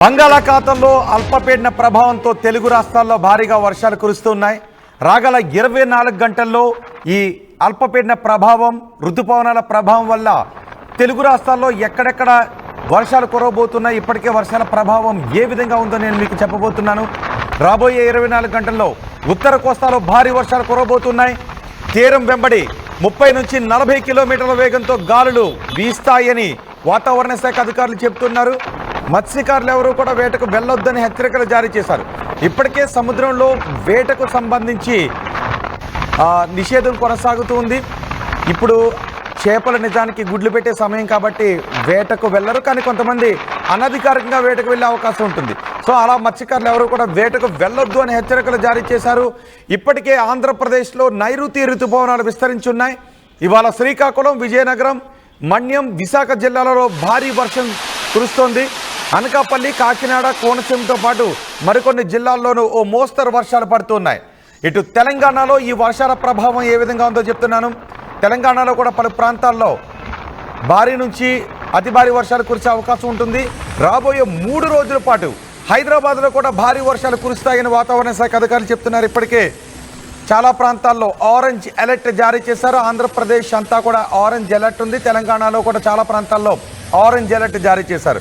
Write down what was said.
బంగాళాఖాతంలో అల్పపీడన ప్రభావంతో తెలుగు రాష్ట్రాల్లో భారీగా వర్షాలు కురుస్తున్నాయి. రాగల 24 గంటల్లో ఈ అల్పపీడన ప్రభావం, ఋతుపవనాల ప్రభావం వల్ల తెలుగు రాష్ట్రాల్లో ఎక్కడెక్కడ వర్షాలు కురవబోతున్నాయి, ఇప్పటికే వర్షాల ప్రభావం ఏ విధంగా ఉందో నేను మీకు చెప్పబోతున్నాను. రాబోయే 24 గంటల్లో ఉత్తర కోస్తాలో భారీ వర్షాలు కురవబోతున్నాయి. తీరం వెంబడి 30 నుంచి 40 కిలోమీటర్ల వేగంతో గాలులు వీస్తాయని వాతావరణ శాఖ అధికారులు చెబుతున్నారు. మత్స్యకారులు ఎవరూ కూడా వేటకు వెళ్ళొద్దని హెచ్చరికలు జారీ చేశారు. ఇప్పటికే సముద్రంలో వేటకు సంబంధించి నిషేధం కొనసాగుతూ ఉంది. ఇప్పుడు చేపలు నిజానికి గుడ్లు పెట్టే సమయం కాబట్టి వేటకు వెళ్ళరు, కానీ కొంతమంది అనధికారికంగా వేటకు వెళ్ళే అవకాశం ఉంటుంది. సో అలా మత్స్యకారులు ఎవరు కూడా వేటకు వెళ్ళొద్దు అని హెచ్చరికలు జారీ చేశారు. ఇప్పటికే ఆంధ్రప్రదేశ్లో నైరుతి ఋతుపవనాలు విస్తరించున్నాయి. ఇవాళ శ్రీకాకుళం, విజయనగరం, మన్యం, విశాఖ జిల్లాలలో భారీ వర్షం కురుస్తోంది. అనకాపల్లి, కాకినాడ, కోనసీమతో పాటు మరికొన్ని జిల్లాల్లోనూ ఓ మోస్తరు వర్షాలు పడుతున్నాయి. ఇటు తెలంగాణలో ఈ వర్షాల ప్రభావం ఏ విధంగా ఉందో చెప్తున్నాను. తెలంగాణలో కూడా పలు ప్రాంతాల్లో భారీ నుంచి అతి భారీ వర్షాలు కురిసే అవకాశం ఉంటుంది. రాబోయే 3 రోజుల పాటు హైదరాబాద్లో కూడా భారీ వర్షాలు కురుస్తాయని వాతావరణ శాఖ అధికారులు చెప్తున్నారు. ఇప్పటికే చాలా ప్రాంతాల్లో ఆరెంజ్ అలర్ట్ జారీ చేశారు. ఆంధ్రప్రదేశ్ అంతా కూడా ఆరెంజ్ అలర్ట్ ఉంది. తెలంగాణలో కూడా చాలా ప్రాంతాల్లో ఆరెంజ్ అలర్ట్ జారీ చేశారు.